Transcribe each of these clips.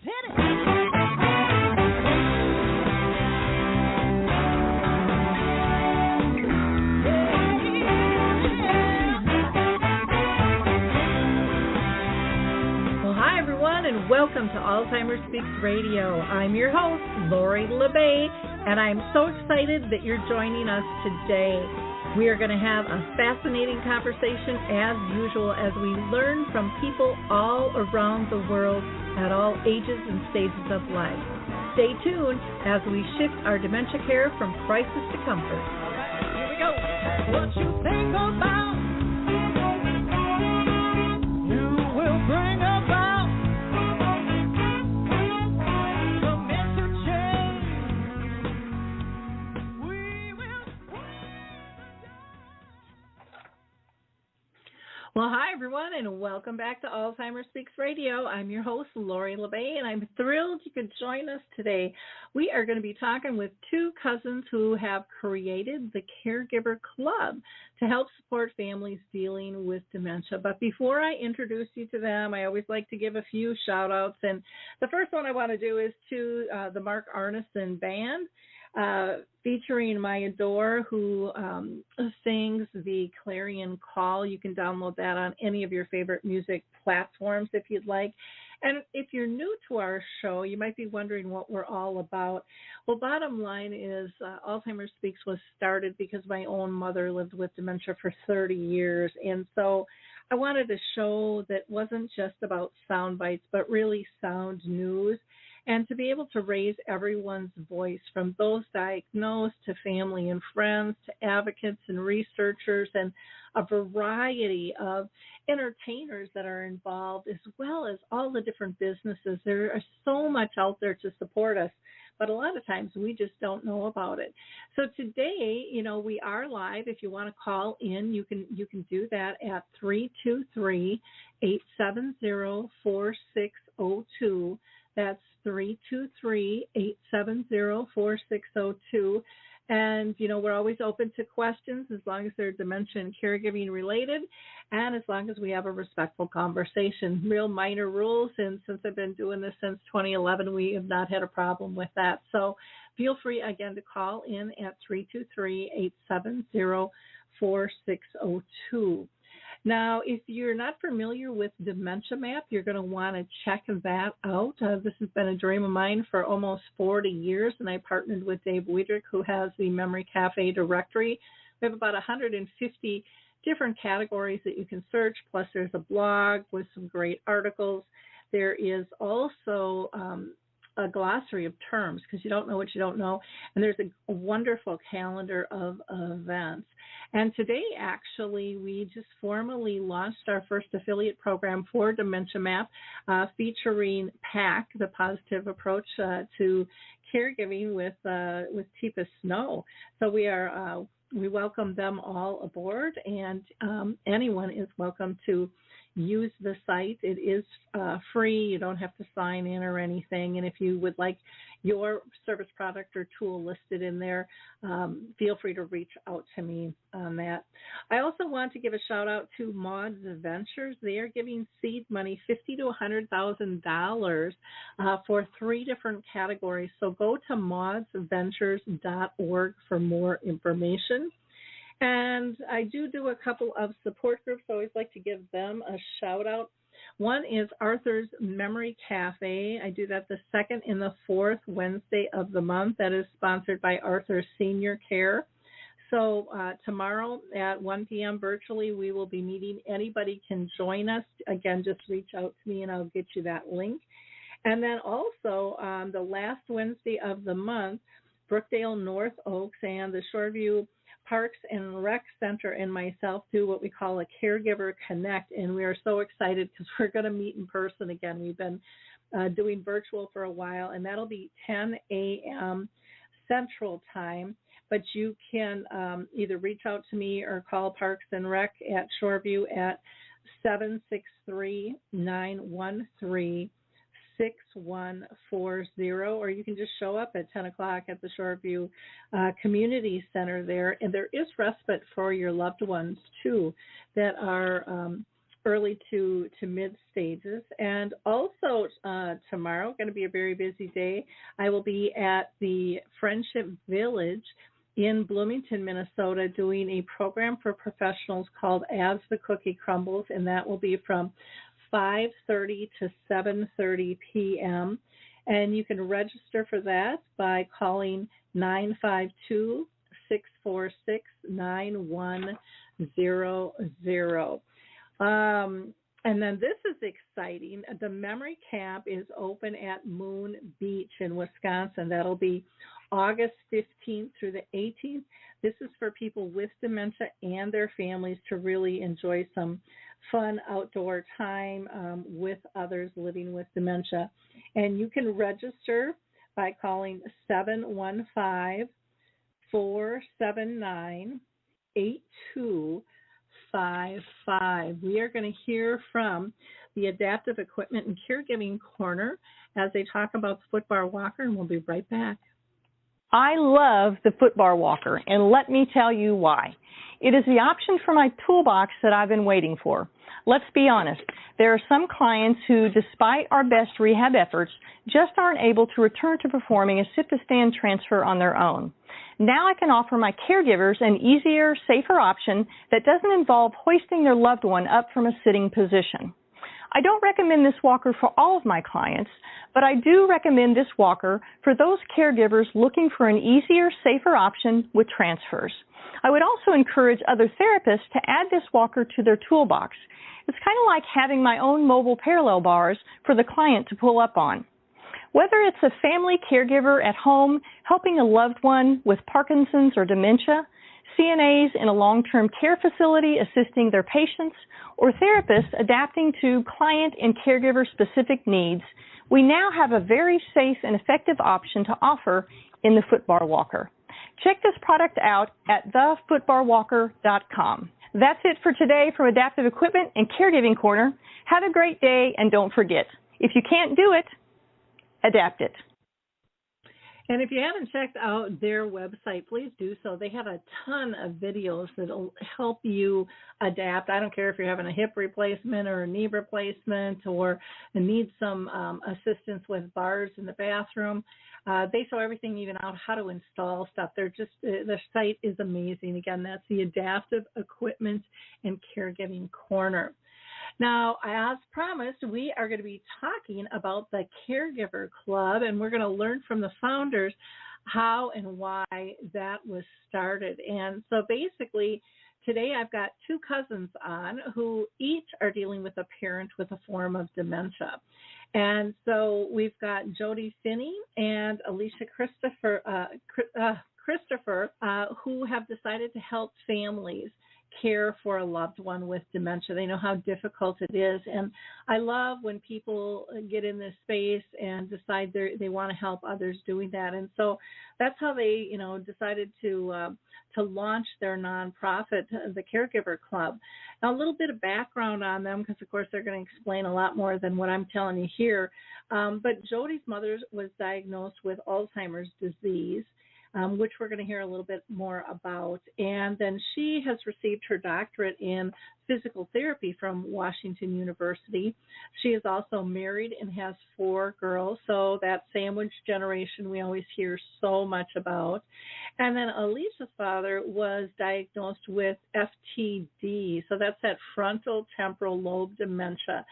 Hit it. And welcome to Alzheimer's Speaks Radio. I'm your host, Lori LeBay, and I'm so excited that you're joining us today. We are going to have a fascinating conversation as usual as we learn from people all around the world at all ages and stages of life. Stay tuned as we shift our dementia care from crisis to comfort. All right, here we go. What you think about, you will bring about. Well, hi, everyone, and welcome back to Alzheimer's Speaks Radio. I'm your host, Lori LeBay, and I'm thrilled you could join us today. We are going to be talking with two cousins who have created the Caregiver Club to help support families dealing with dementia. But before I introduce you to them, I always like to give a few shout-outs. And the first one I want to do is to the Mark Arneson Band. Featuring Maya Dore, who sings the Clarion Call. You can download that on any of your favorite music platforms if you'd like. And if you're new to our show, you might be wondering what we're all about. Well, bottom line is Alzheimer's Speaks was started because my own mother lived with dementia for 30 years. And so I wanted a show that wasn't just about sound bites, but really sound news. And to be able to raise everyone's voice, from those diagnosed to family and friends to advocates and researchers and a variety of entertainers that are involved, as well as all the different businesses. There are so much out there to support us, but a lot of times we just don't know about it. So today, we are live. If you want to call in, you can do that at 323-870-4602. That's 323-870-4602. And, we're always open to questions as long as they're dementia and caregiving related and as long as we have a respectful conversation. Real minor rules, and since I've been doing this since 2011, we have not had a problem with that. So feel free, again, to call in at 323-870-4602. Now, if you're not familiar with Dementia Map, you're going to want to check that out. This has been a dream of mine for almost 40 years, and I partnered with Dave Wiedrich, who has the Memory Cafe directory. We have about 150 different categories that you can search, plus there's a blog with some great articles. There is also a glossary of terms, because you don't know what you don't know, and there's a wonderful calendar of events. And today, actually, we just formally launched our first affiliate program for Dementia Map, featuring PAC, the Positive Approach to Caregiving with Teepa Snow. So we welcome them all aboard, and anyone is welcome to use the site. It is free. You don't have to sign in or anything. And if you would like your service, product, or tool listed in there, feel free to reach out to me on that. I also want to give a shout out to Maud's Ventures. They are giving seed money, $50,000 to $100,000 for 3 different categories. So go to maudsventures.org for more information. And I do a couple of support groups. I always like to give them a shout out. One is Arthur's Memory Cafe. I do that the second and the fourth Wednesday of the month. That is sponsored by Arthur's Senior Care. So tomorrow at 1 p.m. virtually, we will be meeting. Anybody can join us. Again, just reach out to me and I'll get you that link. And then also the last Wednesday of the month, Brookdale North Oaks and the Shoreview Parks and Rec Center and myself do what we call a Caregiver Connect, and we are so excited because we're going to meet in person again. We've been doing virtual for a while, and that'll be 10 a.m. Central Time, but you can either reach out to me or call Parks and Rec at Shoreview at 763-913-6140, or you can just show up at 10 o'clock at the Shoreview Community Center there. And there is respite for your loved ones, too, that are early to mid stages. And also tomorrow, going to be a very busy day. I will be at the Friendship Village in Bloomington, Minnesota, doing a program for professionals called As the Cookie Crumbles, and that will be from 5:30 to 7:30 p.m. And you can register for that by calling 952-646-9100. And then this is exciting. The memory camp is open at Moon Beach in Wisconsin. That'll be August 15th through the 18th. This is for people with dementia and their families to really enjoy some fun outdoor time with others living with dementia. And you can register by calling 715-479-8255. We are going to hear from the Adaptive Equipment and Caregiving Corner as they talk about the footbar walker, and we'll be right back. I love the footbar walker, and let me tell you why. It is the option for my toolbox that I've been waiting for. Let's be honest, there are some clients who, despite our best rehab efforts, just aren't able to return to performing a sit-to-stand transfer on their own. Now I can offer my caregivers an easier, safer option that doesn't involve hoisting their loved one up from a sitting position. I don't recommend this walker for all of my clients, but I do recommend this walker for those caregivers looking for an easier, safer option with transfers. I would also encourage other therapists to add this walker to their toolbox. It's kind of like having my own mobile parallel bars for the client to pull up on. Whether it's a family caregiver at home helping a loved one with Parkinson's or dementia, CNAs in a long-term care facility assisting their patients, or therapists adapting to client and caregiver-specific needs, we now have a very safe and effective option to offer in the footbar walker. Check this product out at thefootbarwalker.com. That's it for today from Adaptive Equipment and Caregiving Corner. Have a great day, and don't forget, if you can't do it, adapt it. And if you haven't checked out their website, please do so. They have a ton of videos that will help you adapt. I don't care if you're having a hip replacement or a knee replacement or need some assistance with bars in the bathroom. They show everything, even out how to install stuff. The site is amazing. Again, that's the Adaptive Equipment and Caregiving Corner. Now, as promised, we are going to be talking about the Caregiver Club, and we're going to learn from the founders how and why that was started. And so basically, today I've got two cousins on who each are dealing with a parent with a form of dementia. And so we've got Jodie, Finney, and Alicia Christopher, who have decided to help families care for a loved one with dementia. They know how difficult it is, and I love when people get in this space and decide they want to help others doing that. And so that's how they, decided to launch their nonprofit, the Caregiver Club. Now, a little bit of background on them, because of course they're going to explain a lot more than what I'm telling you here. But Jodie's mother was diagnosed with Alzheimer's disease, which we're going to hear a little bit more about. And then she has received her doctorate in physical therapy from Washington University. She is also married and has 4 girls, so that sandwich generation we always hear so much about. And then Alicia's father was diagnosed with FTD, so that's that frontal temporal lobe dementia.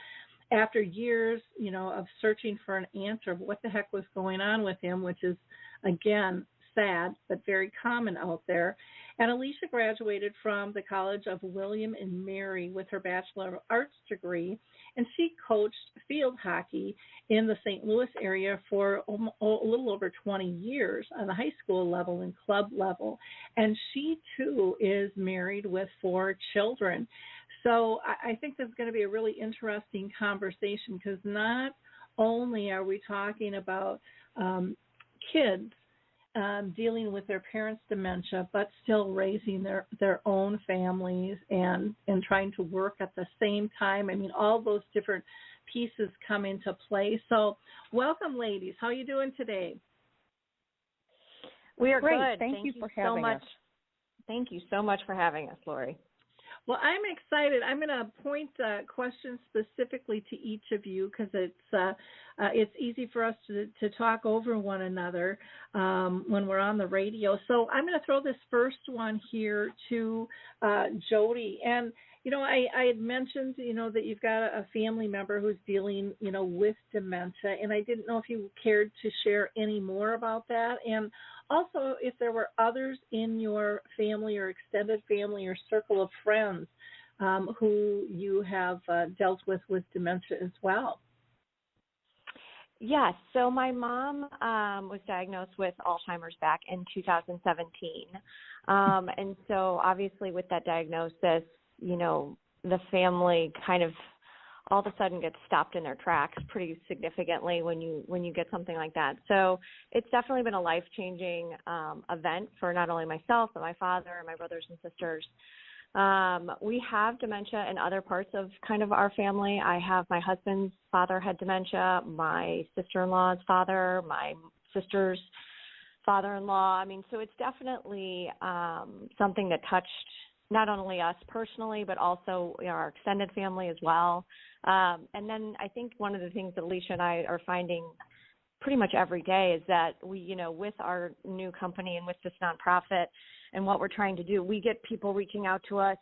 After years, of searching for an answer of what the heck was going on with him, which is, again, sad, but very common out there. And Alicia graduated from the College of William and Mary with her Bachelor of Arts degree, and she coached field hockey in the St. Louis area for a little over 20 years on the high school level and club level. And she, too, is married with 4 children. So I think this is going to be a really interesting conversation, because not only are we talking about kids dealing with their parents' dementia, but still raising their own families and trying to work at the same time. I mean, all those different pieces come into play. So welcome, ladies. How are you doing today? We are great. good. Thank you for having us. Thank you so much for having us, Lori. Well, I'm excited. I'm going to point questions specifically to each of you because it's easy for us to talk over one another when we're on the radio. So I'm going to throw this first one here to Jodie. And, I had mentioned, that you've got a family member who's dealing, with dementia. And I didn't know if you cared to share any more about that. And also, if there were others in your family or extended family or circle of friends who you have dealt with dementia as well. Yes. So my mom was diagnosed with Alzheimer's back in 2017. And so obviously with that diagnosis, the family kind of all of a sudden gets stopped in their tracks pretty significantly when you get something like that. So it's definitely been a life-changing event for not only myself, but my father and my brothers and sisters. We have dementia in other parts of kind of our family. I have my husband's father had dementia, my sister-in-law's father, my sister's father-in-law. I mean, so it's definitely something that touched not only us personally, but also our extended family as well. And then I think one of the things that Alicia and I are finding pretty much every day is that we, with our new company and with this nonprofit and what we're trying to do, we get people reaching out to us,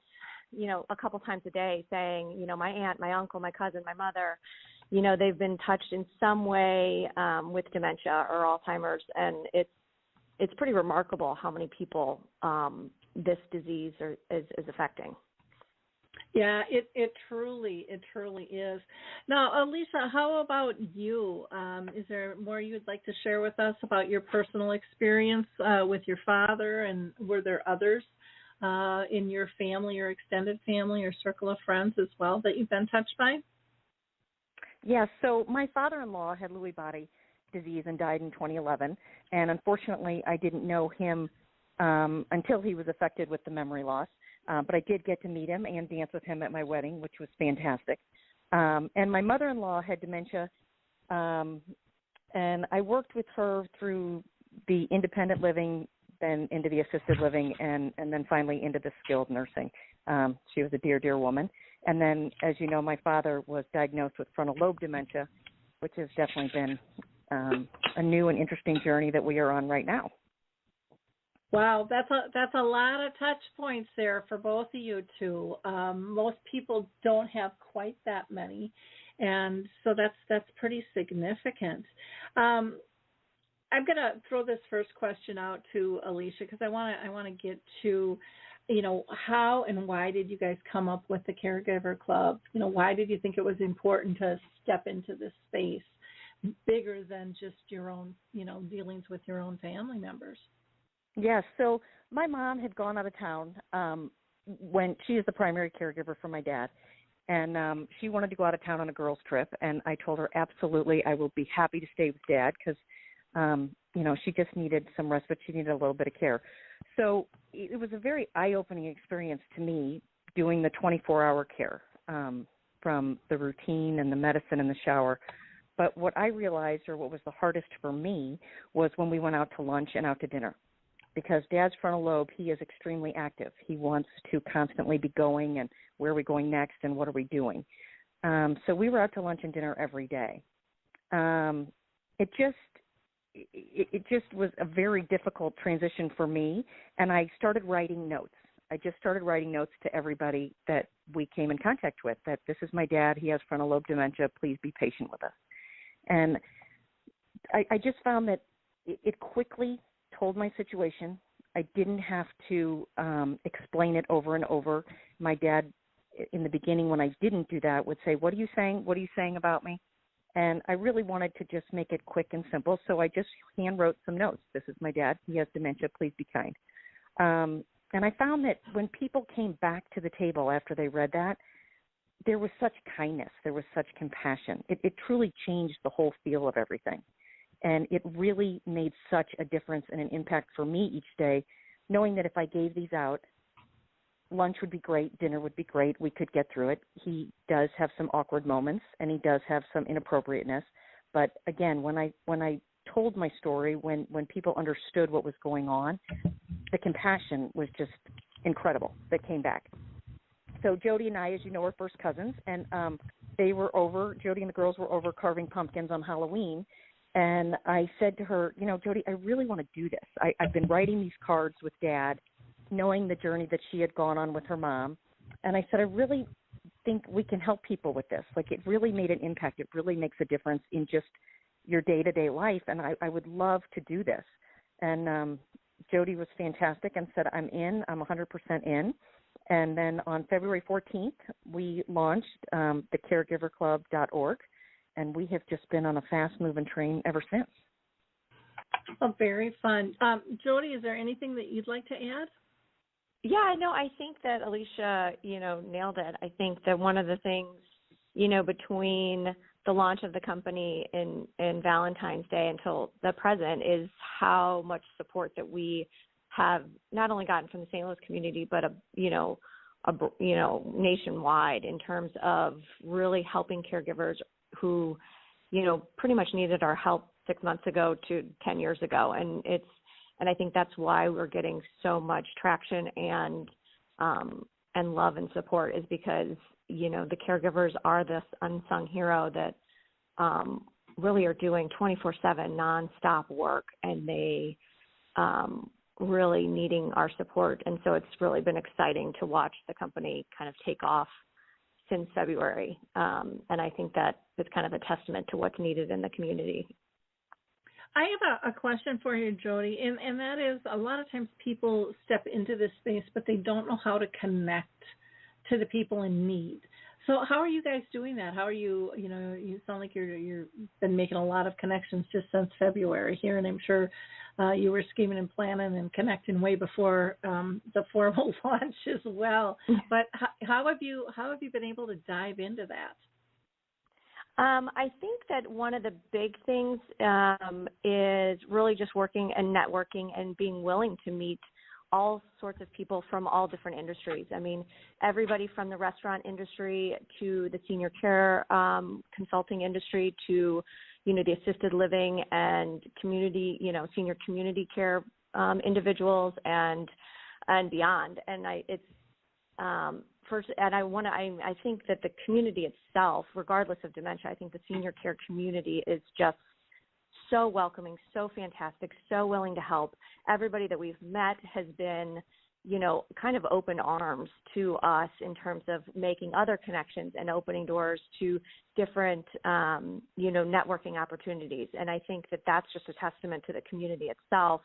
a couple times a day saying, my aunt, my uncle, my cousin, my mother, they've been touched in some way with dementia or Alzheimer's. And it's pretty remarkable how many people this disease is affecting. Yeah, it truly is. Now, Alicia, how about you? Is there more you'd like to share with us about your personal experience with your father, and were there others in your family or extended family or circle of friends as well that you've been touched by? Yes, so my father-in-law had Lewy body disease and died in 2011, and unfortunately I didn't know him until he was affected with the memory loss. But I did get to meet him and dance with him at my wedding, which was fantastic. And my mother-in-law had dementia, and I worked with her through the independent living, then into the assisted living, and then finally into the skilled nursing. She was a dear, dear woman. And then, as you know, my father was diagnosed with frontal lobe dementia, which has definitely been a new and interesting journey that we are on right now. Wow, that's a lot of touch points there for both of you two. Most people don't have quite that many, and so that's pretty significant. I'm going to throw this first question out to Alicia because I want to get to, how and why did you guys come up with the Caregiver Club? Why did you think it was important to step into this space bigger than just your own, dealings with your own family members? Yes, so my mom had gone out of town when she is the primary caregiver for my dad, and she wanted to go out of town on a girls' trip, and I told her, absolutely, I will be happy to stay with Dad because, she just needed some respite. She needed a little bit of care. So it was a very eye-opening experience to me doing the 24-hour care from the routine and the medicine and the shower. But what I realized, or what was the hardest for me, was when we went out to lunch and out to dinner. Because Dad's frontal lobe, he is extremely active. He wants to constantly be going and where are we going next and what are we doing. So we were out to lunch and dinner every day. It just was a very difficult transition for me, and I started writing notes. I just started writing notes to everybody that we came in contact with, that this is my dad, he has frontal lobe dementia, please be patient with us. And I just found that it quickly told my situation. I didn't have to explain it over and over. My dad, in the beginning, when I didn't do that, would say, what are you saying? What are you saying about me? And I really wanted to just make it quick and simple, so I just hand wrote some notes. This is my dad. He has dementia. Please be kind. And I found that when people came back to the table after they read that, there was such kindness. There was such compassion. It truly changed the whole feel of everything. And it really made such a difference and an impact for me each day, knowing that if I gave these out, lunch would be great, dinner would be great, we could get through it. He does have some awkward moments, and he does have some inappropriateness. But again, when I told my story, when people understood what was going on, the compassion was just incredible that came back. So Jodie and I, as you know, are first cousins, and they were over, Jodie and the girls were over carving pumpkins on Halloween. And I said to her, Jodie, I really want to do this. I've been writing these cards with Dad, knowing the journey that she had gone on with her mom. And I said, I really think we can help people with this. Like, it really made an impact. It really makes a difference in just your day-to-day life, and I would love to do this. And Jodie was fantastic and said, I'm in. I'm 100% in. And then on February 14th, we launched the caregiverclub.org, and we have just been on a fast-moving train ever since. Oh, very fun. Jodie, is there anything that you'd like to add? Yeah, no, I think that Alicia, nailed it. I think that one of the things, between the launch of the company in Valentine's Day until the present is how much support that we have not only gotten from the St. Louis community, but nationwide in terms of really helping caregivers who, pretty much needed our help 6 months ago to 10 years ago. And I think that's why we're getting so much traction and love and support, is because, the caregivers are this unsung hero that really are doing 24/7 nonstop work, and they really needing our support. And so it's really been exciting to watch the company kind of take off since February. And I think that is kind of a testament to what's needed in the community. I have a question for you, Jodie, and that is, a lot of times people step into this space, but they don't know how to connect to the people in need. So how are you guys doing that? How are you, you sound like you've been making a lot of connections just since February here, and I'm sure you were scheming and planning and connecting way before the formal launch as well. But how have you been able to dive into that? I think that one of the big things is really just working and networking and being willing to meet all sorts of people from all different industries. I mean, everybody from the restaurant industry to the senior care consulting industry to, the assisted living and community, senior community care individuals and beyond. And I think that the community itself, regardless of dementia, I think the senior care community is just so welcoming, so fantastic, so willing to help. Everybody that we've met has been, kind of open arms to us in terms of making other connections and opening doors to different, networking opportunities. And I think that that's just a testament to the community itself.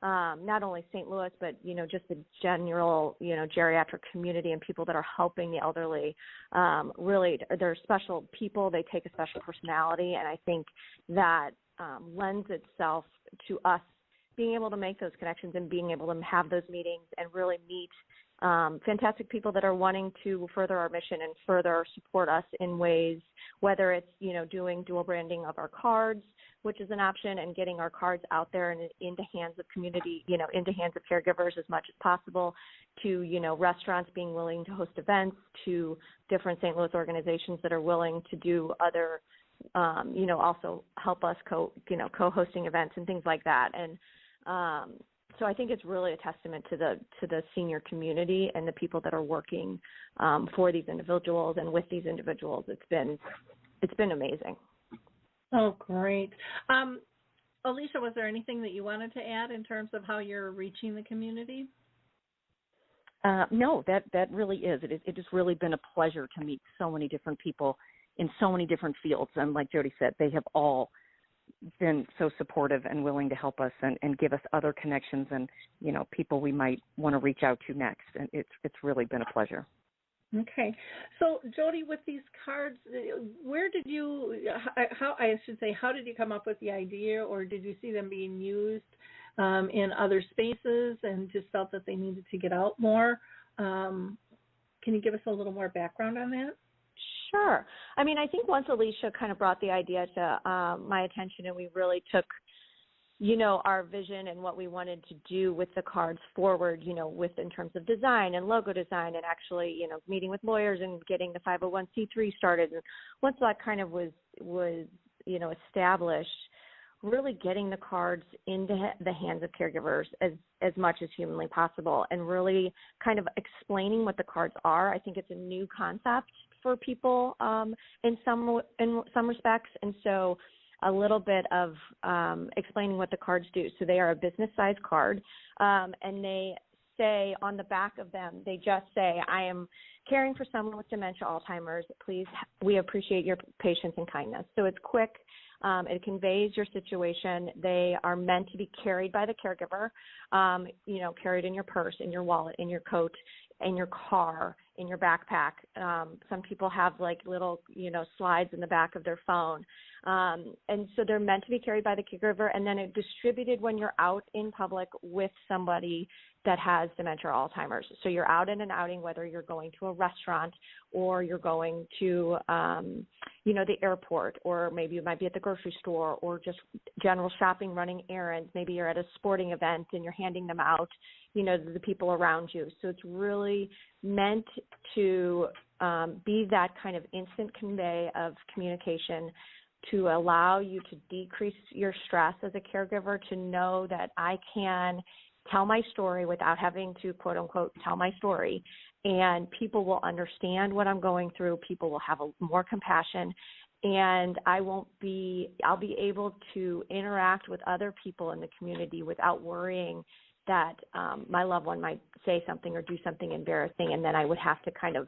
Not only St. Louis, but, just the general, geriatric community and people that are helping the elderly. Really, they're special people. They take a special personality. And I think that lends itself to us being able to make those connections and being able to have those meetings and really meet fantastic people that are wanting to further our mission and further support us in ways, whether it's, doing dual branding of our cards, which is an option, and getting our cards out there and into hands of community, into hands of caregivers as much as possible, to, restaurants being willing to host events, to different St. Louis organizations that are willing to do other, also help us co-hosting events and things like that. And so I think it's really a testament to the senior community and the people that are working for these individuals and with these individuals. It's been amazing. Oh, great. Alicia, was there anything that you wanted to add in terms of how you're reaching the community? No, that really is. It has really been a pleasure to meet so many different people in so many different fields. And like Jodie said, they have all been so supportive and willing to help us and give us other connections and, people we might want to reach out to next. And it's really been a pleasure. Okay. So, Jodie, with these cards, where did how did you come up with the idea, or did you see them being used in other spaces and just felt that they needed to get out more? Can you give us a little more background on that? Sure. I mean, I think once Alicia kind of brought the idea to my attention, and we really took, our vision and what we wanted to do with the cards forward, in terms of design and logo design, and actually, meeting with lawyers and getting the 501c3 started. And once that kind of was established, really getting the cards into the hands of caregivers as much as humanly possible, and really kind of explaining what the cards are. I think it's a new concept for people in some respects, and so a little bit of explaining what the cards do. So they are a business-sized card, and they say on the back of them, they just say, I am caring for someone with dementia, Alzheimer's. Please, we appreciate your patience and kindness. So it's quick. It conveys your situation. They are meant to be carried by the caregiver, carried in your purse, in your wallet, in your coat, in your car, in your backpack. Some people have like little, slides in the back of their phone. And so they're meant to be carried by the caregiver, and then it's distributed when you're out in public with somebody that has dementia or Alzheimer's. So you're out in an outing, whether you're going to a restaurant or you're going to, the airport, or maybe you might be at the grocery store, or just general shopping, running errands. Maybe you're at a sporting event and you're handing them out, to the people around you. So it's really meant to be that kind of instant convey of communication to allow you to decrease your stress as a caregiver, to know that I can tell my story without having to, quote unquote, tell my story. And people will understand what I'm going through. People will have more compassion, and I'll be able to interact with other people in the community without worrying that my loved one might say something or do something embarrassing, and then I would have to kind of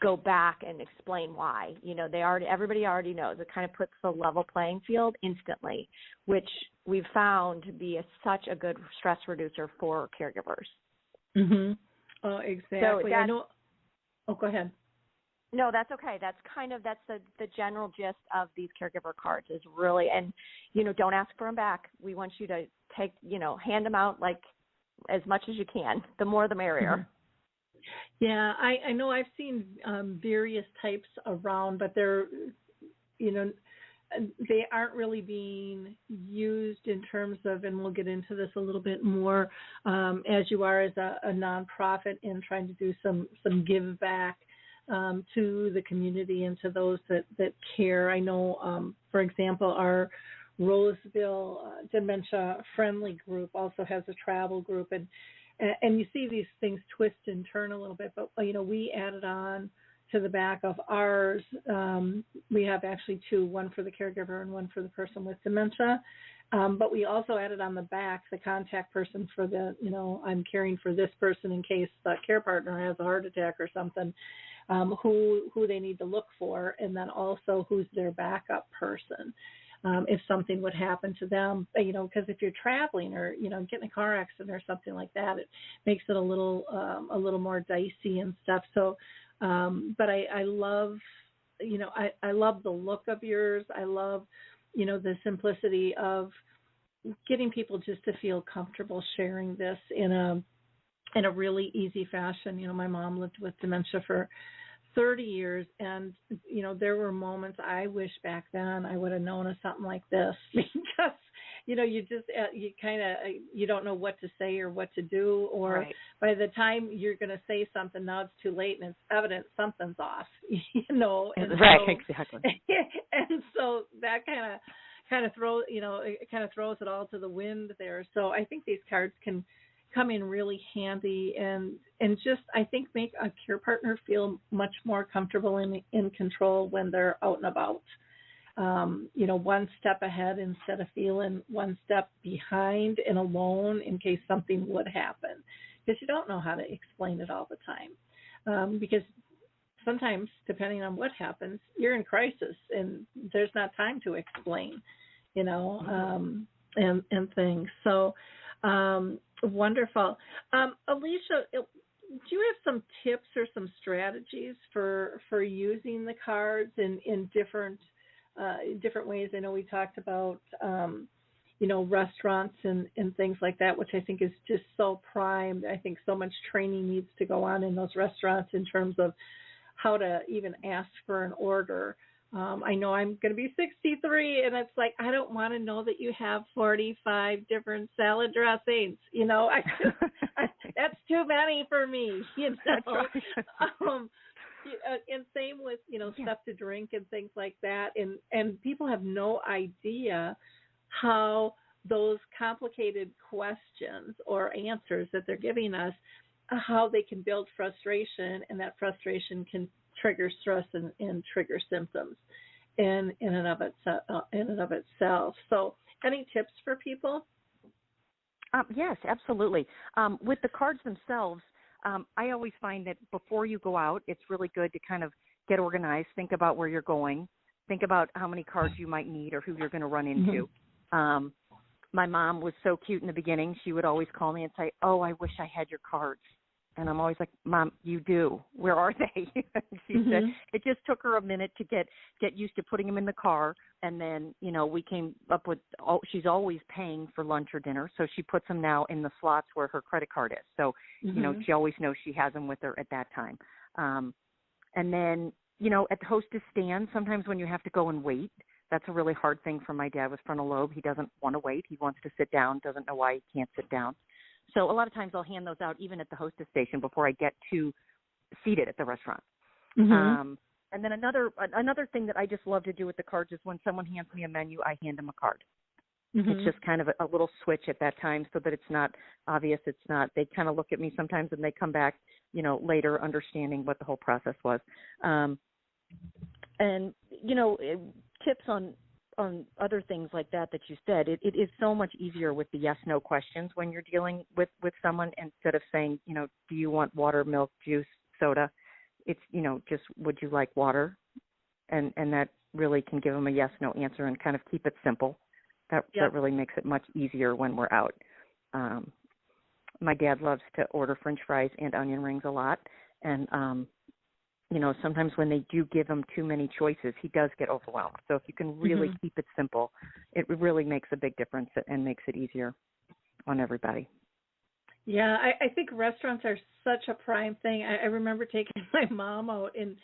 go back and explain why. Everybody already knows. It kind of puts the level playing field instantly, which we've found to be such a good stress reducer for caregivers. Mm-hmm. Oh, exactly. So I know. Oh, go ahead. No, that's okay. That's the general gist of these caregiver cards is really, and, don't ask for them back. We want you to take, hand them out like as much as you can. The more the merrier. Mm-hmm. Yeah, I know I've seen various types around, but they're, they aren't really being used in terms of, and we'll get into this a little bit more, as you are as a nonprofit and trying to do some give back to the community and to those that care. I know, for example, our Roseville Dementia Friendly group also has a travel group, and you see these things twist and turn a little bit, but, we added on to the back of ours. We have actually two, one for the caregiver and one for the person with dementia. But we also added on the back the contact person for the, I'm caring for this person in case the care partner has a heart attack or something, who they need to look for, and then also who's their backup person. If something would happen to them, because if you're traveling or, get in a car accident or something like that, it makes it a little more dicey and stuff. So, but I love, I love the look of yours. I love, the simplicity of getting people just to feel comfortable sharing this in a really easy fashion. My mom lived with dementia for 30 years, and there were moments I wish back then I would have known of something like this, because you don't know what to say or what to do, or right. By the time you're going to say something, now it's too late and it's evident something's off, and right, so, exactly. And so that kind of throws it all to the wind there. So I think these cards can come in really handy and just, I think, make a care partner feel much more comfortable in control when they're out and about. One step ahead instead of feeling one step behind and alone in case something would happen, because you don't know how to explain it all the time. Because sometimes, depending on what happens, you're in crisis and there's not time to explain, and things. So, wonderful. Alicia, do you have some tips or some strategies for using the cards in different ways? I know we talked about, restaurants and things like that, which I think is just so primed. I think so much training needs to go on in those restaurants in terms of how to even ask for an order. I know I'm going to be 63, and it's like, I don't want to know that you have 45 different salad dressings. That's too many for me. That's right. And same with, stuff to drink and things like that. And people have no idea how those complicated questions or answers that they're giving us, how they can build frustration, and that frustration can trigger stress and trigger symptoms in and of itself. So, any tips for people? Yes, absolutely. With the cards themselves, I always find that before you go out, it's really good to kind of get organized, think about where you're going, think about how many cards you might need or who you're going to run into. My mom was so cute in the beginning. She would always call me and say, "Oh, I wish I had your cards." And I'm always like, "Mom, you do. Where are they?" She said it just took her a minute to get used to putting them in the car. And then, we came up with, she's always paying for lunch or dinner. So she puts them now in the slots where her credit card is. So, she always knows she has them with her at that time. And then, at the hostess stand, sometimes when you have to go and wait, that's a really hard thing for my dad with frontal lobe. He doesn't want to wait. He wants to sit down, doesn't know why he can't sit down. So a lot of times I'll hand those out even at the hostess station before I get to seated at the restaurant. And then another thing that I just love to do with the cards is when someone hands me a menu, I hand them a card. It's just kind of a little switch at that time so that it's not obvious. It's not, they kind of look at me sometimes and they come back, later understanding what the whole process was. And, tips on other things like that you said, it is so much easier with the yes/no questions when you're dealing with someone instead of saying, do you want water, milk, juice, soda? It's, just would you like water? And that really can give them a yes/no answer and kind of keep it simple. That really makes it much easier when we're out. My dad loves to order French fries and onion rings a lot. And, sometimes when they do give him too many choices, he does get overwhelmed. So if you can really keep it simple, it really makes a big difference and makes it easier on everybody. Yeah, I think restaurants are such a prime thing. I remember taking my mom out, and,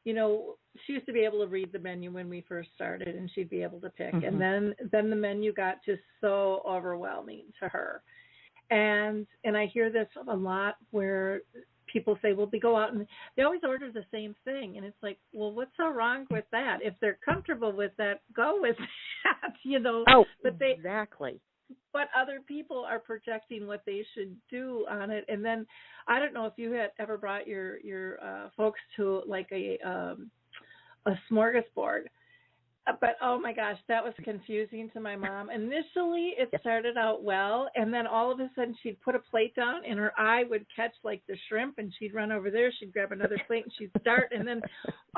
she used to be able to read the menu when we first started, and she'd be able to pick. And then the menu got just so overwhelming to her. And I hear this a lot where people say, well, they go out and they always order the same thing. And it's like, well, what's so wrong with that? If they're comfortable with that, go with that, Oh, but exactly. But other people are projecting what they should do on it. And then I don't know if you had ever brought your folks to like a smorgasbord. But, oh, my gosh, that was confusing to my mom. Initially, it started out well, and then all of a sudden she'd put a plate down, and her eye would catch, like, the shrimp, and she'd run over there. She'd grab another plate, and she'd start, and then,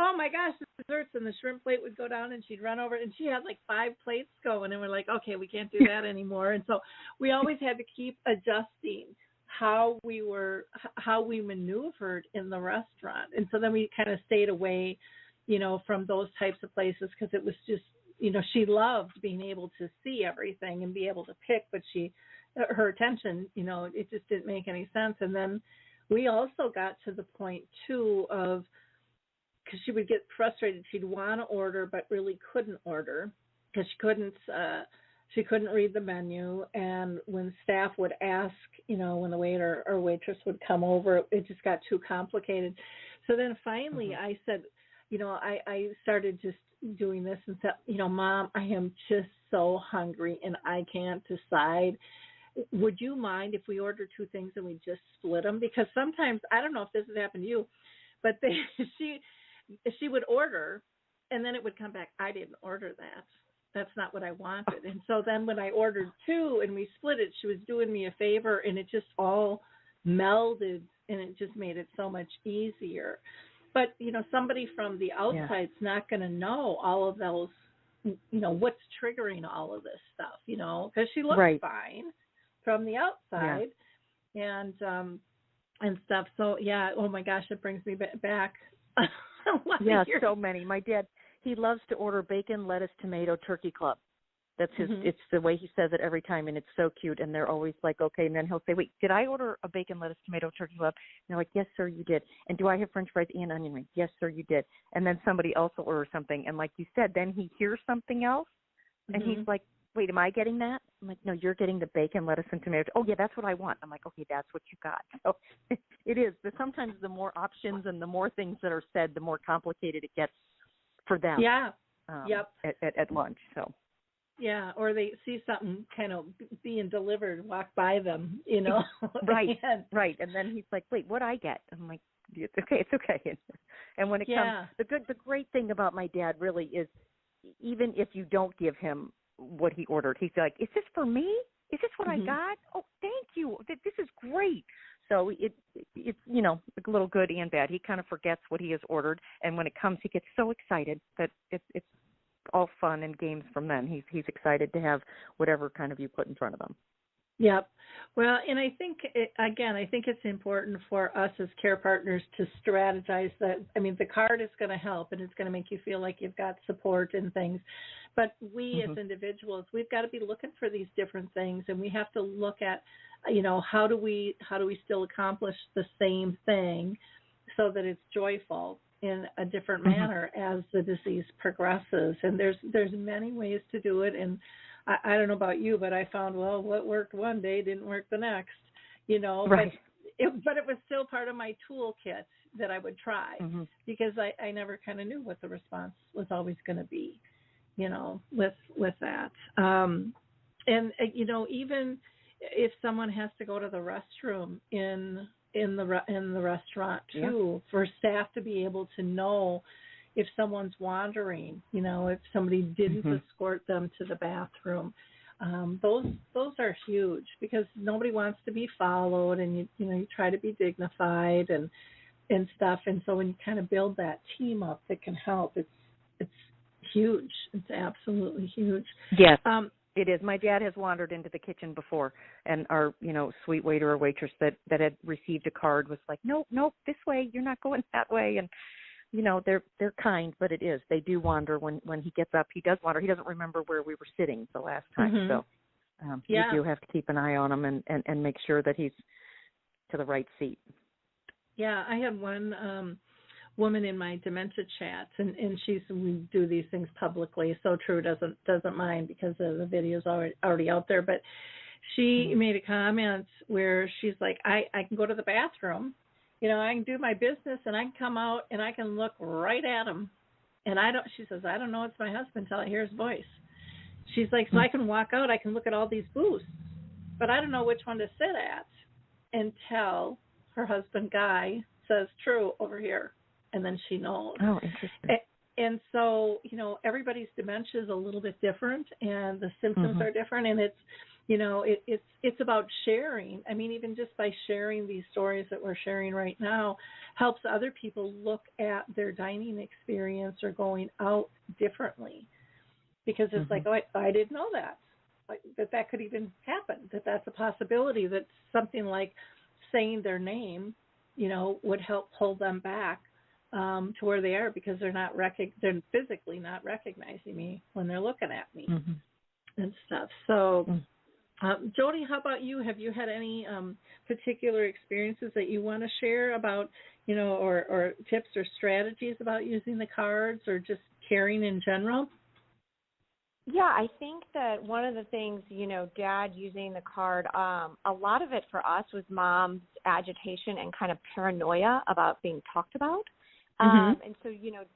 oh, my gosh, the desserts, and the shrimp plate would go down, and she'd run over, and she had, like, 5 plates going, and we're like, okay, we can't do that anymore. And so we always had to keep adjusting how we maneuvered in the restaurant. And so then we kind of stayed away from those types of places because it was just, she loved being able to see everything and be able to pick, but her attention, it just didn't make any sense. And then we also got to the point too of, because she would get frustrated, she'd want to order but really couldn't order because she couldn't read the menu. And when staff would ask, when the waiter or waitress would come over, it just got too complicated. So then finally I said, I started just doing this and said, Mom, I am just so hungry and I can't decide. Would you mind if we order 2 things and we just split them? Because sometimes, I don't know if this has happened to you, but she would order and then it would come back, I didn't order that. That's not what I wanted. And so then when I ordered 2 and we split it, she was doing me a favor and it just all melded and it just made it so much easier. But, somebody from the outside's not going to know all of those, what's triggering all of this stuff, because she looks fine from the outside and stuff. So, oh, my gosh, it brings me back. So many. My dad, he loves to order bacon, lettuce, tomato, turkey club. That's his, it's the way he says it every time, and it's so cute. And they're always like, okay. And then he'll say, wait, did I order a bacon, lettuce, tomato, turkey club? And they're like, yes, sir, you did. And do I have French fries and onion rings? Yes, sir, you did. And then somebody else will order something. And like you said, then he hears something else, and he's like, wait, am I getting that? I'm like, no, you're getting the bacon, lettuce, and tomato. Oh, yeah, that's what I want. I'm like, okay, that's what you got. So it is. But sometimes the more options and the more things that are said, the more complicated it gets for them. Yeah. At lunch. So. Yeah, or they see something kind of being delivered, walk by them, you know. Right, right. And then he's like, "Wait, what'd I get?" I'm like, "It's okay, it's okay." And when it comes, the great thing about my dad really is, even if you don't give him what he ordered, he's like, "Is this for me? Is this what I got? Oh, thank you. This is great." So it's a little good and bad. He kind of forgets what he has ordered, and when it comes, he gets so excited that it's all fun and games from then. He's excited to have whatever kind of you put in front of him. Yep. Well, and I think, I think it's important for us as care partners to strategize that. I mean, the card is going to help, and it's going to make you feel like you've got support and things. But we as individuals, we've got to be looking for these different things, and we have to look at, how do we still accomplish the same thing so that it's joyful in a different manner as the disease progresses. And there's many ways to do it. And I don't know about you, but I found, well, what worked one day didn't work the next, Right. But it was still part of my toolkit that I would try because I never kind of knew what the response was always going to be, with that. And even if someone has to go to the restroom in the restaurant too, for staff to be able to know if someone's wandering, if somebody didn't escort them to the bathroom, those are huge because nobody wants to be followed, and you try to be dignified and stuff. And so when you kind of build that team up that can help, it's huge. It's absolutely huge. Yes. It is. My dad has wandered into the kitchen before, and our, sweet waiter or waitress that had received a card was like, nope, this way, you're not going that way. And, they're kind, but it is. They do wander when he gets up. He does wander. He doesn't remember where we were sitting the last time. So you do have to keep an eye on him and make sure that he's to the right seat. Yeah, I had one woman in my dementia chats, and we do these things publicly, so True doesn't mind because the video's already out there, but she made a comment where she's like, I can go to the bathroom, I can do my business, and I can come out and I can look right at him, and she says, I don't know it's my husband until I hear his voice. She's like, so I can walk out, I can look at all these booths, but I don't know which one to sit at until her husband Guy says, True, over here. And then she knows. Oh, interesting. And so, everybody's dementia is a little bit different, and the symptoms are different, and it's about sharing. I mean, even just by sharing these stories that we're sharing right now helps other people look at their dining experience or going out differently, because it's like, oh, I didn't know that, like that could even happen, that's a possibility, that something like saying their name, would help pull them back to where they are, because they're physically not recognizing me when they're looking at me and stuff. So, Jodie, how about you? Have you had any particular experiences that you want to share about, or tips or strategies about using the cards or just caring in general? Yeah, I think that one of the things, Dad using the card, a lot of it for us was Mom's agitation and kind of paranoia about being talked about. And so,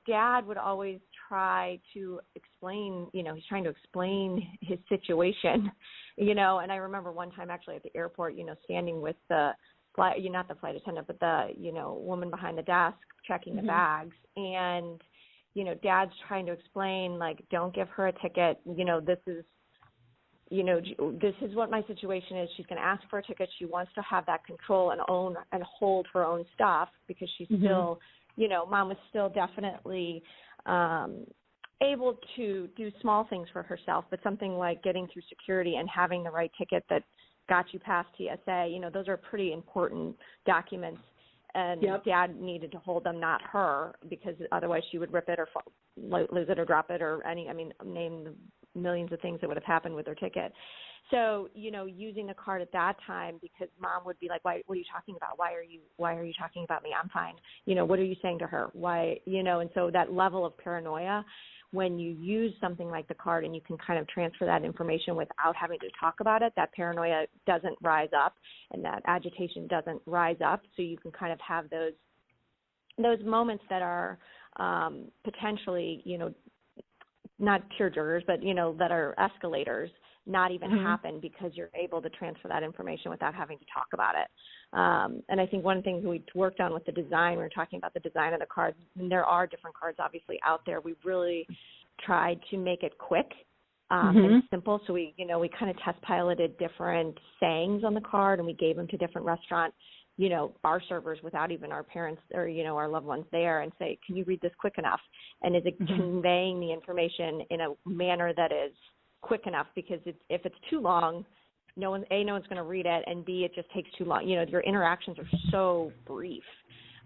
Dad would always try to explain, he's trying to explain his situation, and I remember one time actually at the airport, standing with the flight, not the flight attendant, but the, woman behind the desk checking the bags, and, Dad's trying to explain, like, don't give her a ticket, this is what my situation is. She's going to ask for a ticket. She wants to have that control and own and hold her own stuff, because she's still, Mom was still definitely able to do small things for herself, but something like getting through security and having the right ticket that got you past TSA, those are pretty important documents. And Dad needed to hold them, not her, because otherwise she would rip it or lose it or drop it or name the millions of things that would have happened with her ticket. So, using the card at that time, because Mom would be like, what are you talking about? Why are you talking about me? I'm fine. What are you saying to her? Why, and so that level of paranoia, when you use something like the card and you can kind of transfer that information without having to talk about it, that paranoia doesn't rise up and that agitation doesn't rise up. So you can kind of have those moments that are potentially, not tearjerkers, but, that are escalators not even Mm-hmm. happen because you're able to transfer that information without having to talk about it. And I think one thing we worked on with the design, we were talking about the design of the cards, and there are different cards obviously out there. We really tried to make it quick and simple. So we kind of test piloted different sayings on the card, and we gave them to different restaurant, bar servers without even our parents or, our loved ones there, and say, can you read this quick enough? And is it conveying the information in a manner that is quick enough? Because if it's too long, no one's going to read it, and B, it just takes too long. Your interactions are so brief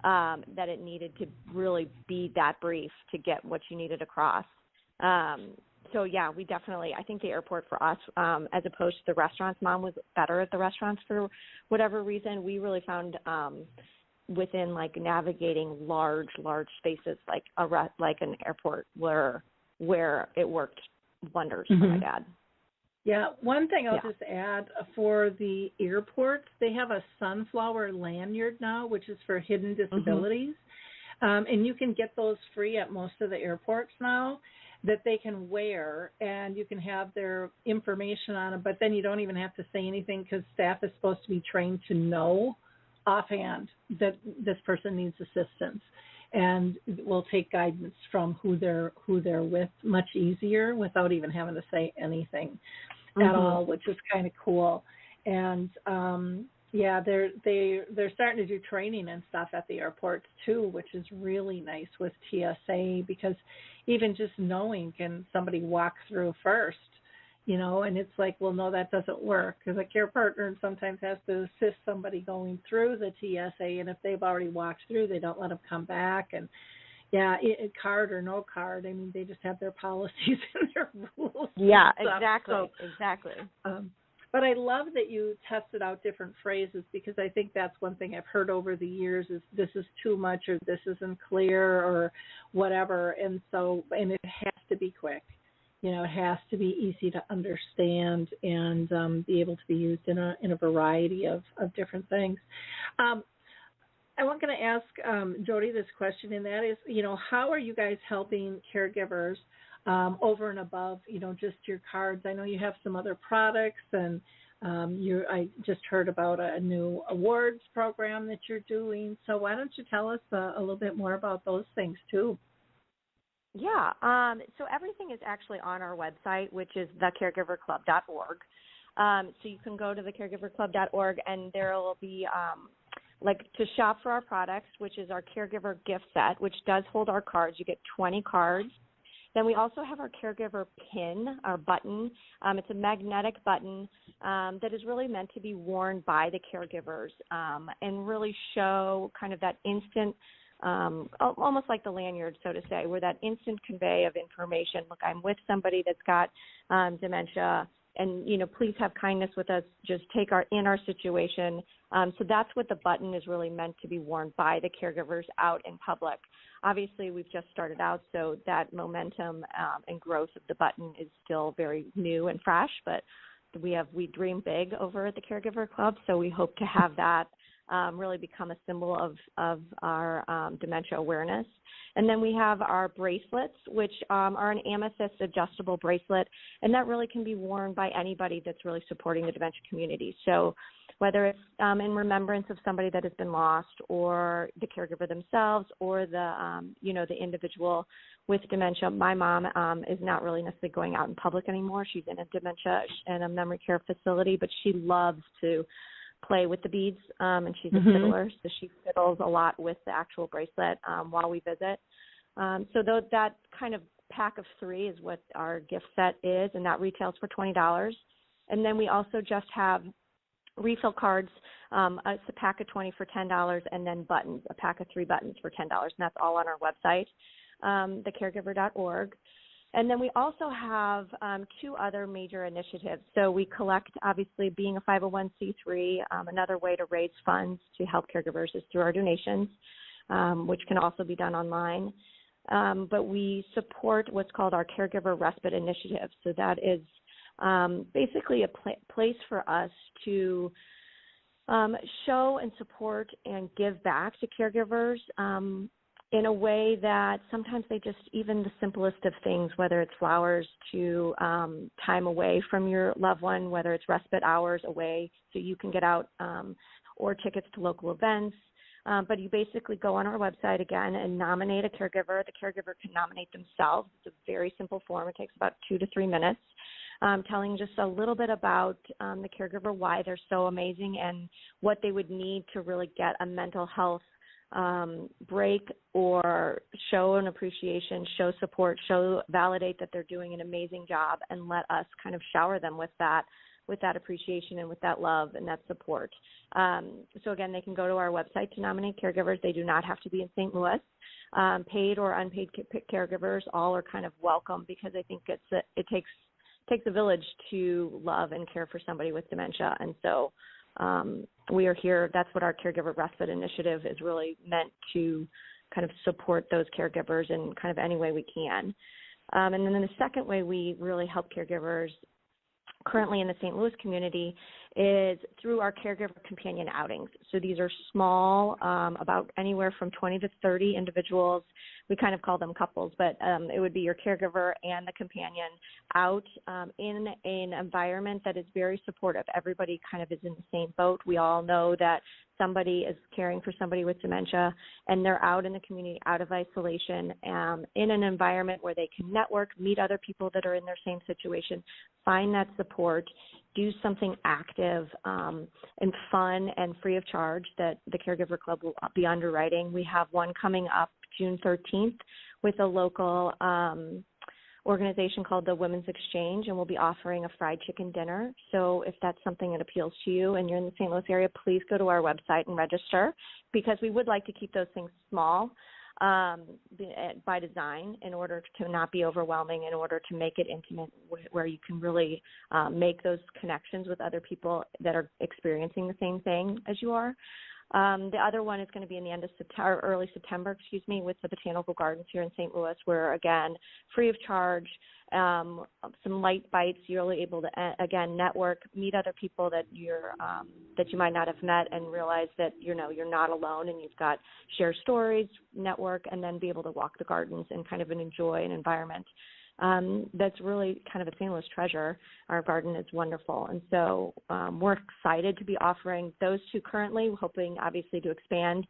that it needed to really be that brief to get what you needed across. So, yeah, we definitely, I think the airport for us, as opposed to the restaurants, Mom was better at the restaurants for whatever reason. We really found within, navigating large spaces like an airport where it worked wonders for my dad. Yeah, one thing I'll just add, for the airports, they have a sunflower lanyard now, which is for hidden disabilities. And you can get those free at most of the airports now that they can wear, and you can have their information on it, but then you don't even have to say anything because staff is supposed to be trained to know offhand that this person needs assistance, and will take guidance from who they're with much easier without even having to say anything at all, which is kind of cool. And they're starting to do training and stuff at the airports too, which is really nice with TSA, because even just knowing, can somebody walk through first, and it's like, well, no, that doesn't work, because a care partner sometimes has to assist somebody going through the TSA, and if they've already walked through, they don't let them come back. And card or no card, I mean, they just have their policies and their rules. Yeah, exactly. But I love that you tested out different phrases, because I think that's one thing I've heard over the years is this is too much, or this isn't clear, or whatever. And it has to be quick. It has to be easy to understand and be able to be used in a variety of different things. I'm going to ask Jodie this question, and that is, how are you guys helping caregivers over and above, just your cards? I know you have some other products, and I just heard about a new awards program that you're doing. So why don't you tell us a little bit more about those things too? Yeah. So everything is actually on our website, which is thecaregiverclub.org. So you can go to thecaregiverclub.org, and there will be to shop for our products, which is our caregiver gift set, which does hold our cards. You get 20 cards. Then we also have our caregiver pin, our button. It's a magnetic button that is really meant to be worn by the caregivers and really show kind of that instant, almost like the lanyard, so to say, where that instant convey of information. Look, I'm with somebody that's got dementia, and, please have kindness with us. Just take our situation. So that's what the button is really meant to be worn by the caregivers out in public. Obviously, we've just started out, so that momentum and growth of the button is still very new and fresh, but we dream big over at the Caregiver Club, so we hope to have that really become a symbol of our dementia awareness. And then we have our bracelets, which are an amethyst adjustable bracelet, and that really can be worn by anybody that's really supporting the dementia community. So whether it's in remembrance of somebody that has been lost, or the caregiver themselves, or the individual with dementia. My mom is not really necessarily going out in public anymore. She's in a dementia and a memory care facility, but she loves to play with the beads, and she's a fiddler, so she fiddles a lot with the actual bracelet while we visit. So that kind of pack of 3 is what our gift set is, and that retails for $20. And then we also just have refill cards. It's a pack of 20 for $10, and then buttons, a pack of 3 buttons for $10, and that's all on our website, thecaregiver.org. And then we also have 2 other major initiatives. So we collect, obviously, being a 501c3, another way to raise funds to help caregivers is through our donations, which can also be done online. But we support what's called our Caregiver Respite Initiative. So that is basically a place for us to show and support and give back to caregivers in a way that sometimes they just, even the simplest of things, whether it's flowers to time away from your loved one, whether it's respite hours away so you can get out, or tickets to local events. But you basically go on our website again and nominate a caregiver. The caregiver can nominate themselves. It's a very simple form. It takes about 2 to 3 minutes, telling just a little bit about the caregiver, why they're so amazing, and what they would need to really get a mental health break, or show an appreciation, show support, validate that they're doing an amazing job, and let us kind of shower them with that appreciation and with that love and that support. So again, they can go to our website to nominate caregivers. They do not have to be in St. Louis. Paid or unpaid caregivers, all are kind of welcome, because I think it takes a village to love and care for somebody with dementia. And so we are here. That's what our Caregiver Respite Initiative is really meant to kind of support those caregivers in kind of any way we can. And then the second way we really help caregivers currently in the St. Louis community is through our caregiver companion outings. So these are small, about anywhere from 20 to 30 individuals. We kind of call them couples, but it would be your caregiver and the companion out in an environment that is very supportive. Everybody kind of is in the same boat. We all know that somebody is caring for somebody with dementia, and they're out in the community, out of isolation, in an environment where they can network, meet other people that are in their same situation, find that support, do something active and fun and free of charge that the Caregiver Club will be underwriting. We have one coming up June 13th with a local organization called the Women's Exchange, and we'll be offering a fried chicken dinner. So if that's something that appeals to you and you're in the St. Louis area, please go to our website and register, because we would like to keep those things small by design, in order to not be overwhelming, in order to make it intimate, where you can really make those connections with other people that are experiencing the same thing as you are. The other one is going to be in the end of September, early September, with the Botanical Gardens here in St. Louis, where, again, free of charge, some light bites. You're really able to, again, network, meet other people that that you might not have met, and realize that, you're not alone, and you've got share stories, network, and then be able to walk the gardens and kind of enjoy an environment that's really kind of a St. Louis treasure. Our garden is wonderful. And so we're excited to be offering those two currently, hoping obviously to expand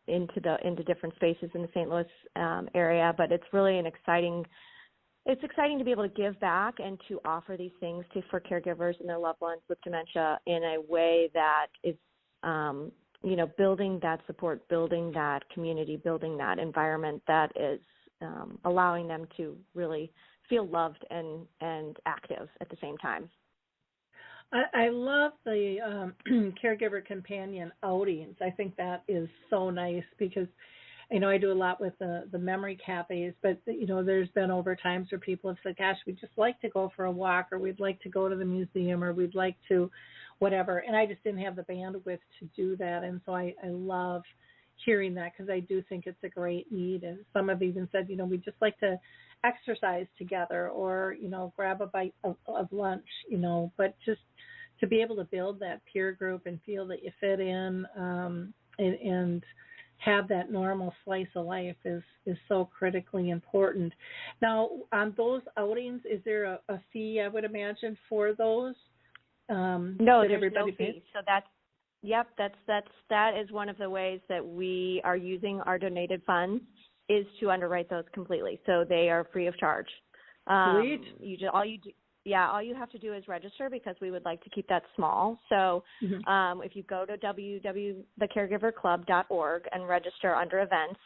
into different spaces in the St. Louis area. But it's really it's exciting to be able to give back and to offer these things for caregivers and their loved ones with dementia in a way that is, building that support, building that community, building that environment that is allowing them to really feel loved and active at the same time. I love the caregiver companion outings. I think that is so nice, because I do a lot with the memory cafes, but there's been over times where people have said, gosh, we'd just like to go for a walk, or we'd like to go to the museum, or we'd like to whatever, and I just didn't have the bandwidth to do that. And so I love hearing that, because I do think it's a great need. And some have even said, we'd just like to exercise together, or, grab a bite of lunch, but just to be able to build that peer group and feel that you fit in and have that normal slice of life is so critically important. Now, on those outings, is there a fee, I would imagine, for those? No, there's no fee. So that is one of the ways that we are using our donated funds, is to underwrite those completely. So they are free of charge. Sweet. All you have to do is register, because we would like to keep that small. So if you go to www.thecaregiverclub.org and register under events,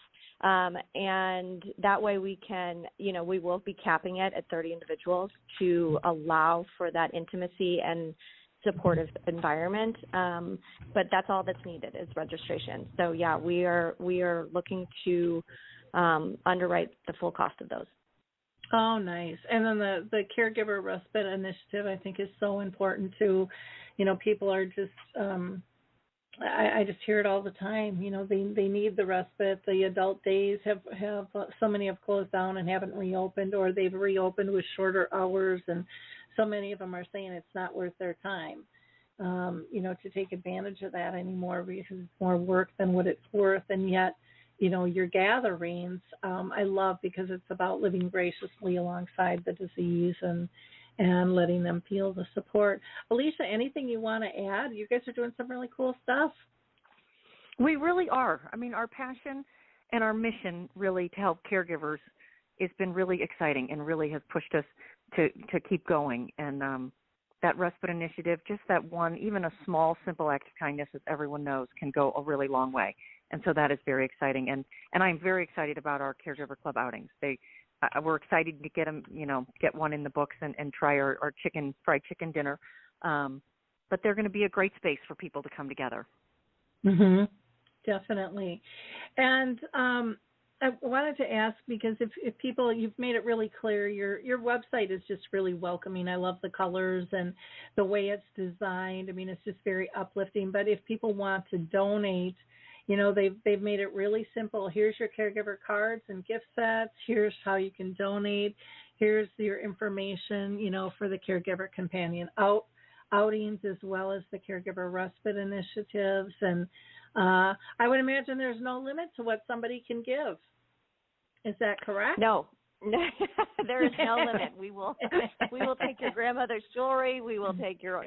and that way we can, we will be capping it at 30 individuals to allow for that intimacy and supportive environment. But that's all that's needed is registration. So we are looking to underwrite the full cost of those. Oh, nice. And then the Caregiver Respite Initiative, I think, is so important too. People are just, I just hear it all the time. They need the respite. The adult days have so many have closed down and haven't reopened, or they've reopened with shorter hours. And so many of them are saying it's not worth their time, to take advantage of that anymore, because it's more work than what it's worth. And yet, your gatherings, I love, because it's about living graciously alongside the disease and letting them feel the support. Alicia, anything you want to add? You guys are doing some really cool stuff. We really are. I mean, our passion and our mission really to help caregivers has been really exciting and really has pushed us to keep going. And that respite initiative, just that one, even a small, simple act of kindness, as everyone knows, can go a really long way. And so that is very exciting. And I'm very excited about our Caregiver Club outings. We're excited to get them, get one in the books and try our fried chicken dinner. But they're going to be a great space for people to come together. Mm-hmm. Definitely. And I wanted to ask, because if people, you've made it really clear, your website is just really welcoming. I love the colors and the way it's designed. I mean, it's just very uplifting. But if people want to donate, they've made it really simple. Here's your caregiver cards and gift sets. Here's how you can donate. Here's your information, for the Caregiver Companion outings, as well as the Caregiver Respite initiatives. And I would imagine there's no limit to what somebody can give. Is that correct? No. There is no limit. We will take your grandmother's jewelry. We will take your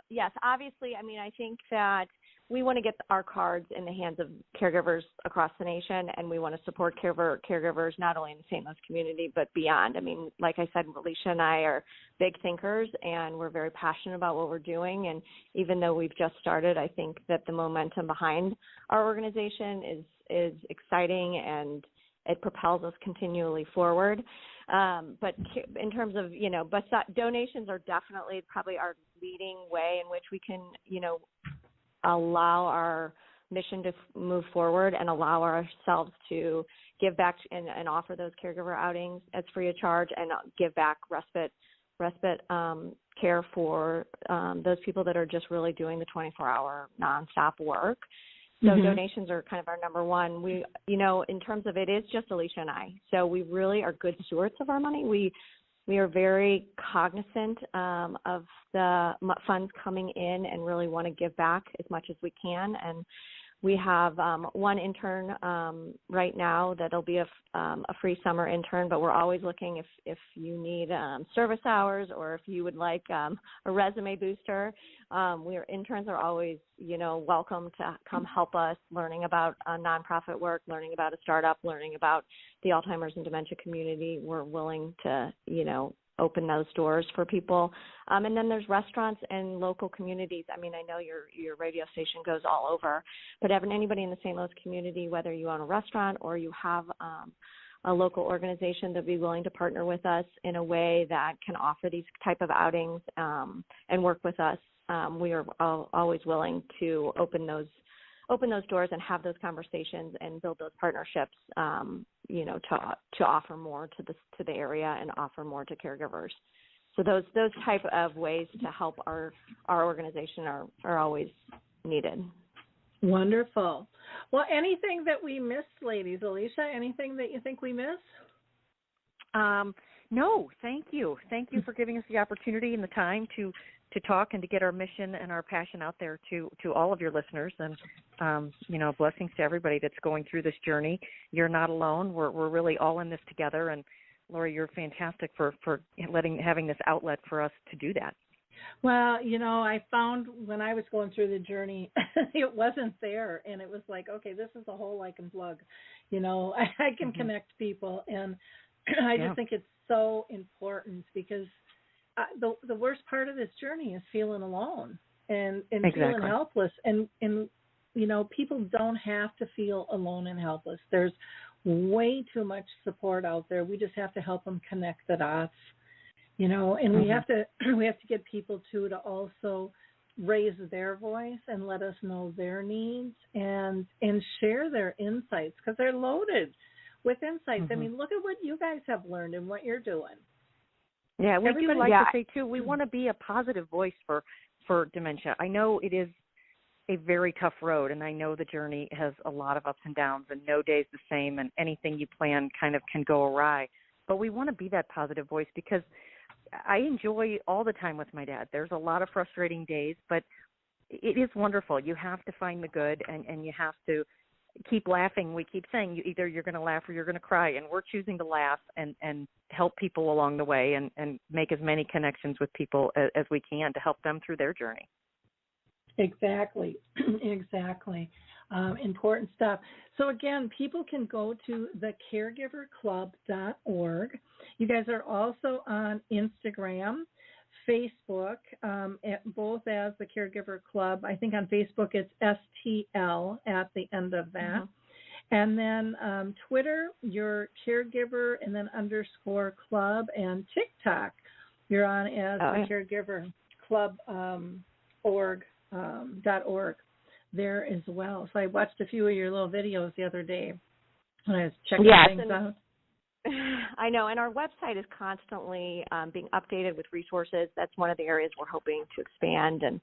yes, obviously. I mean, I think that we want to get our cards in the hands of caregivers across the nation, and we want to support caregivers not only in the St. Louis community but beyond. I mean, like I said, Alicia and I are big thinkers, and we're very passionate about what we're doing. And even though we've just started, I think that the momentum behind our organization is exciting, and it propels us continually forward. But in terms of, but donations are definitely probably our leading way in which we can, allow our mission to move forward and allow ourselves to give back and offer those caregiver outings as free of charge, and give back respite care for those people that are just really doing the 24-hour nonstop work. So donations are kind of our number one. We, in terms of it is just Alicia and I. So we really are good stewards of our money. We are very cognizant of the funds coming in and really want to give back as much as we can. And we have one intern right now that'll be a free summer intern, but we're always looking if you need service hours, or if you would like a resume booster. Interns are always, welcome to come help us learning about nonprofit work, learning about a startup, learning about the Alzheimer's and dementia community. We're willing to, open those doors for people. And then there's restaurants and local communities. I mean, I know your radio station goes all over, but anybody in the St. Louis community, whether you own a restaurant or you have a local organization that would be willing to partner with us in a way that can offer these type of outings and work with us, we are always willing to open those doors and have those conversations and build those partnerships, to offer more to the area and offer more to caregivers. So those type of ways to help our organization are always needed. Wonderful. Well, anything that we missed, ladies? Alicia, anything that you think we missed? No, thank you. Thank you for giving us the opportunity and the time to talk and to get our mission and our passion out there to all of your listeners. And, blessings to everybody that's going through this journey. You're not alone. We're really all in this together. And, Lori, you're fantastic for having this outlet for us to do that. Well, I found when I was going through the journey, it wasn't there. And it was like, okay, this is a hole I can plug. I can connect people. And I just think it's so important, because the worst part of this journey is feeling alone and feeling helpless. And people don't have to feel alone and helpless. There's way too much support out there. We just have to help them connect the dots, and we have to get people to also raise their voice and let us know their needs and share their insights, because they're loaded with insights. I mean, look at what you guys have learned and what you're doing. Yeah, we do like to say, too, we want to be a positive voice for dementia. I know it is a very tough road, and I know the journey has a lot of ups and downs, and no day's the same, and anything you plan kind of can go awry. But we want to be that positive voice, because I enjoy all the time with my dad. There's a lot of frustrating days, but it is wonderful. You have to find the good, and you have to keep laughing. We keep saying either you're going to laugh or you're going to cry, and we're choosing to laugh and help people along the way and make as many connections with people as we can to help them through their journey. Exactly. Exactly. Important stuff. So again, people can go to thecaregiverclub.org. You guys are also on Instagram, Facebook, both as the Caregiver Club. I think on Facebook it's STL at the end of that. Mm-hmm. And then Twitter, your Caregiver, and then _club, and TikTok, you're on as the Caregiver Club .org there as well. So I watched a few of your little videos the other day when I was checking things out. I know, and our website is constantly being updated with resources. That's one of the areas we're hoping to expand, and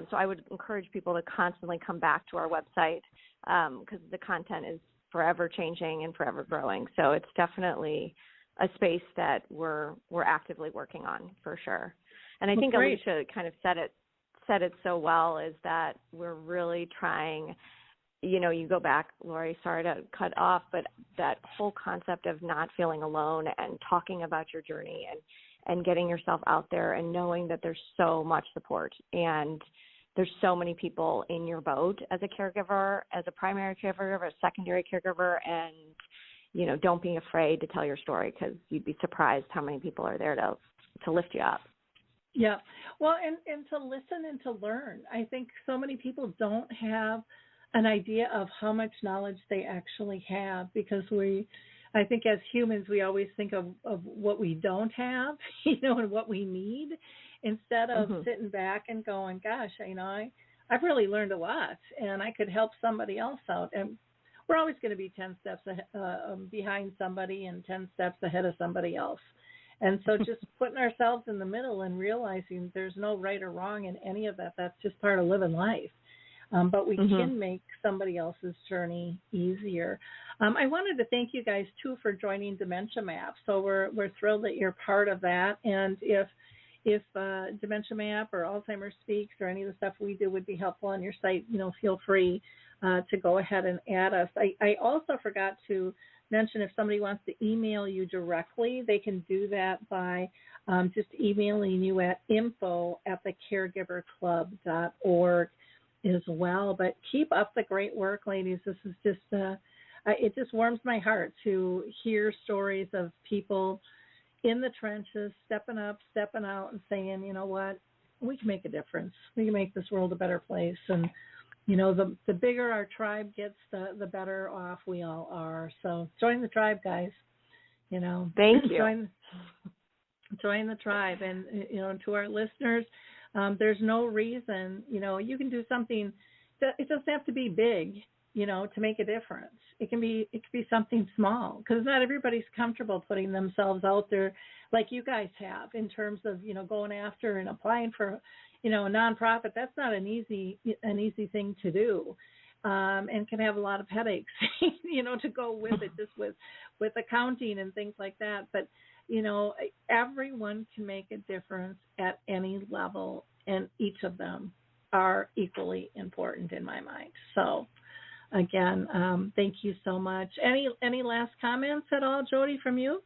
so I would encourage people to constantly come back to our website because the content is forever changing and forever growing. So it's definitely a space that we're actively working on for sure. And I think Alicia kind of said it so well, is that we're really trying. You go back, Lori, sorry to cut off, but that whole concept of not feeling alone and talking about your journey and getting yourself out there and knowing that there's so much support and there's so many people in your boat as a caregiver, as a primary caregiver, a secondary caregiver, and, don't be afraid to tell your story because you'd be surprised how many people are there to lift you up. Yeah. Well, and to listen and to learn. I think so many people don't have an idea of how much knowledge they actually have, because I think as humans, we always think of what we don't have, and what we need, instead of sitting back and going, gosh, I've really learned a lot and I could help somebody else out. And we're always going to be 10 steps behind somebody and 10 steps ahead of somebody else. And so just putting ourselves in the middle and realizing there's no right or wrong in any of that, that's just part of living life. But we can make somebody else's journey easier. I wanted to thank you guys, too, for joining Dementia Map. So we're thrilled that you're part of that. And if Dementia Map or Alzheimer's Speaks or any of the stuff we do would be helpful on your site, feel free to go ahead and add us. I also forgot to mention, if somebody wants to email you directly, they can do that by just emailing you at info@thecaregiverclub.org. as well. But keep up the great work, ladies. This is just it just warms my heart to hear stories of people in the trenches, stepping up, stepping out, and saying, you know what, we can make a difference. We can make this world a better place. And the bigger our tribe gets, the better off we all are. So join the tribe, guys. Thank you. Join the tribe. And to our listeners, there's no reason, you can do something that it doesn't have to be big, to make a difference. It can be something small, because not everybody's comfortable putting themselves out there like you guys have, in terms of, going after and applying for, a nonprofit. That's not an easy thing to do, and can have a lot of headaches, to go with it, just with accounting and things like that. But everyone can make a difference at any level, and each of them are equally important in my mind. So, again, thank you so much. Any last comments at all, Jodie, from you?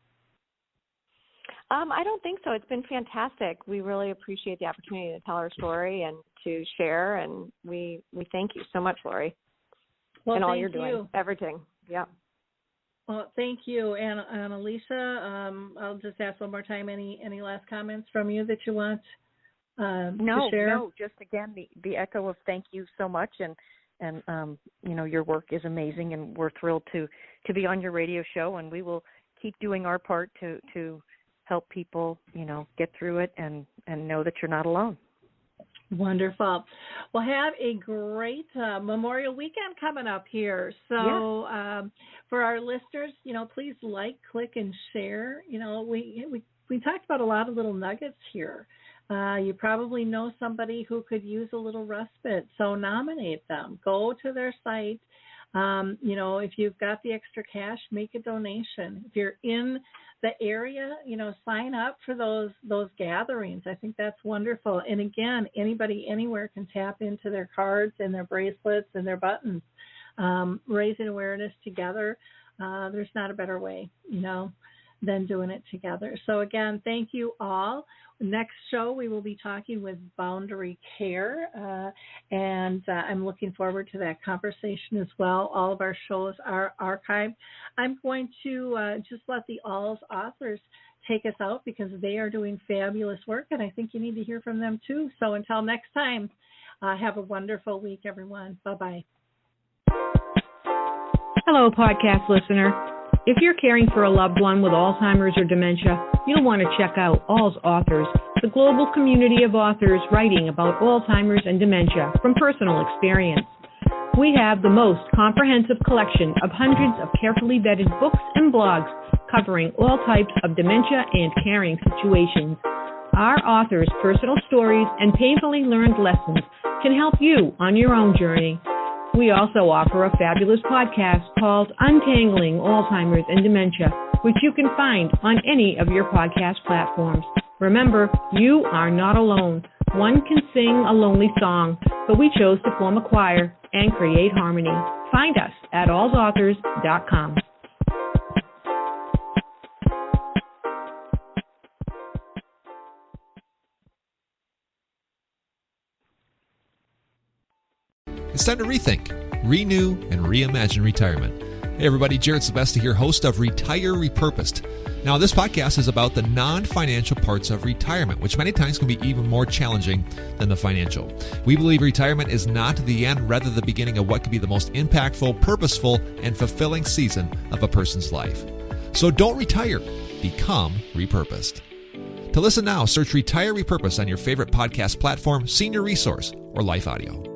I don't think so. It's been fantastic. We really appreciate the opportunity to tell our story and to share, and we thank you so much, Lori, and all you're doing, everything. Yeah. Well, thank you. And Alicia, I'll just ask one more time, any last comments from you that you want to share? No, just again, the echo of thank you so much. And your work is amazing, and we're thrilled to be on your radio show, and we will keep doing our part to help people, get through it and know that you're not alone. Wonderful. Well, have a great Memorial Weekend coming up here. So for our listeners, please like, click, and share. We talked about a lot of little nuggets here. You probably know somebody who could use a little respite, so nominate them. Go to their site. If you've got the extra cash, make a donation. If you're in the area, sign up for those gatherings. I think that's wonderful. And again, anybody anywhere can tap into their cards and their bracelets and their buttons. Raising awareness together. There's not a better way, than doing it together. So again, thank you all. Next show, we will be talking with Boundary Care, and I'm looking forward to that conversation as well. All of our shows are archived. I'm going to just let the All's authors take us out because they are doing fabulous work, and I think you need to hear from them too. So until next time, have a wonderful week, everyone. Bye-bye. Hello, podcast listener. If you're caring for a loved one with Alzheimer's or dementia, you'll want to check out All's Authors, the global community of authors writing about Alzheimer's and dementia from personal experience. We have the most comprehensive collection of hundreds of carefully vetted books and blogs covering all types of dementia and caring situations. Our authors' personal stories and painfully learned lessons can help you on your own journey. We also offer a fabulous podcast called Untangling Alzheimer's and Dementia, which you can find on any of your podcast platforms. Remember, you are not alone. One can sing a lonely song, but we chose to form a choir and create harmony. Find us at allsauthors.com. It's time to rethink, renew, and reimagine retirement. Hey everybody, Jared Sylvester here, host of Retire Repurposed. Now this podcast is about the non-financial parts of retirement, which many times can be even more challenging than the financial. We believe retirement is not the end, rather the beginning of what could be the most impactful, purposeful, and fulfilling season of a person's life. So don't retire, become repurposed. To listen now, search Retire Repurposed on your favorite podcast platform, Senior Resource, or Life Audio.